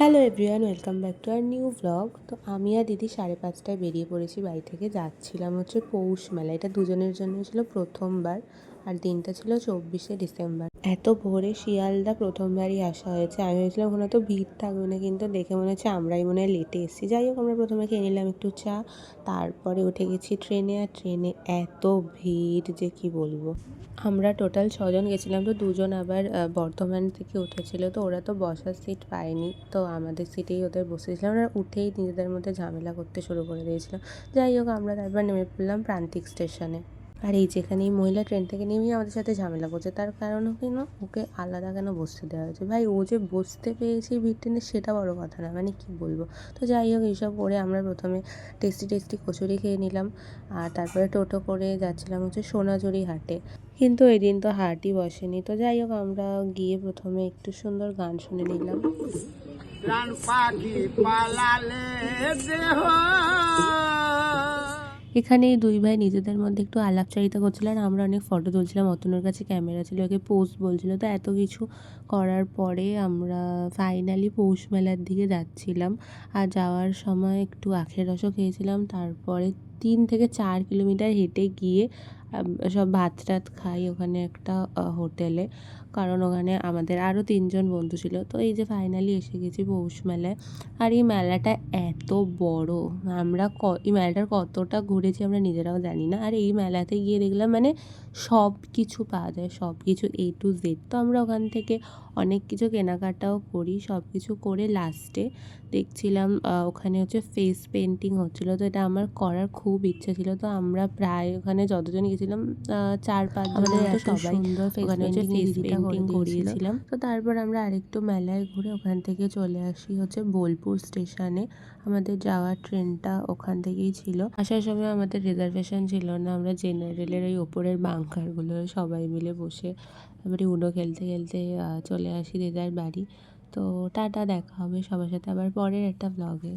Hello everyone, welcome back to our new blog. তো আমি আর দিদি 5:30টায় বেরিয়ে পড়েছি বাড়ি থেকে। যাচ্ছিলাম হচ্ছে পৌষ মেলা। এটা দুজনের জন্য ছিল প্রথমবার, আর দিনটা ছিল 24শে ডিসেম্বর। এত ভোরে শিয়ালদা প্রথমবারই আসা হয়েছে। আমি ভেবেছিলাম ওখানে তো ভিড় থাকবে না, কিন্তু দেখে মনে হচ্ছে আমরাই মনে হয় লেটে এসেছি। যাই হোক, আমরা প্রথমে খেয়ে নিলাম একটু চা, তারপরে উঠে গেছি ট্রেনে। আর ট্রেনে এত ভিড় যে কি বলবো। আমরা টোটাল 6জন গেছিলাম, তো দুজন আবার বর্ধমান থেকে উঠেছিল, তো ওরা তো বসার সিট পায়নি, তো আমাদের সিটেই ওদের বসেছিলাম। ওরা উঠেই নিজেদের মধ্যে ঝামেলা করতে শুরু করে দিয়েছিল। যাই হোক, আমরা তারপর নেমে পড়লাম প্রান্তিক স্টেশনে। আর এই যেখানে এই মহিলা ট্রেন থেকে নেমেই আমাদের সাথে ঝামেলা করছে, তার কারণ কেন ওকে আলাদা কেন বসতে দেওয়া হয়েছে। ভাই, ও যে বসতে পেয়েছে ভিড় টেনে সেটা বড় কথা না, মানে কি বলবো। তো যাই হোক, এইসব করে আমরা প্রথমে টেস্টি কচুরি খেয়ে নিলাম, আর তারপরে টোটো করে যাচ্ছিলাম হচ্ছে সোনাঝুরি হাটে। কিন্তু এদিন তো হাটই বসেনি। তো যাই হোক, আমরা গিয়ে প্রথমে একটু সুন্দর গান শুনে নিলাম। প্রাণ পাখি পালালে দেহ। এখানে এই দুই ভাই নিজেদের মধ্যে একটু আলাপচারিতা করছিল, আর আমরা অনেক ফটো তুলছিলাম। অতনুর কাছে ক্যামেরা ছিল, ওকে পোজ বলছিল। তো এত কিছু করার পরে আমরা ফাইনালি পৌষ মেলার দিকে যাচ্ছিলাম। আর যাওয়ার সময় একটু আখের রসও খেয়েছিলাম। তারপরে 3 থেকে 4 কিলোমিটার হেঁটে গিয়ে সব ভাত টাত খাই ওখানে একটা হোটেলে, কারণ ওখানে আমাদের আরও 3জন বন্ধু ছিল। তো এই যে ফাইনালি এসে গেছি পৌষ মেলায়। আর এই মেলাটা এত বড়, আমরা এই মেলাটার কতটা ঘুরেছি আমরা নিজেরাও জানি না। আর এই মেলাতে গিয়ে দেখলাম মানে সব কিছু পাওয়া যায়, সব কিছু A to Z। তো আমরা ওখান থেকে অনেক কিছু কেনাকাটাও করি। সব কিছু করে লাস্টে দেখছিলাম ওখানে হচ্ছে ফেস পেন্টিং হচ্ছিলো, তো এটা আমার করার খুব ইচ্ছা ছিল। তো আমরা প্রায় ওখানে যতজন গেছিলাম 4-5 জনের মতো সবাই ওখানে হচ্ছে ফেস পেন্টিং করিয়েছিলাম। তো তারপর আমরা আরেকটু মেলায় ঘুরে ওখান থেকে চলে আসি হচ্ছে বোলপুর স্টেশনে। আমাদের যাওয়ার ট্রেনটা ওখান থেকেই ছিল। আসার সময় আমাদের রিজার্ভেশন ছিল না, আমরা জেনারেলের ওই ওপরের বাঙ্কারগুলো সবাই মিলে বসে তারপরে উনো খেলতে খেলতে চলে আসি যে যার বাড়ি। তো টাটা, দেখা হবে সবার সাথে আবার পরের একটা ব্লগে।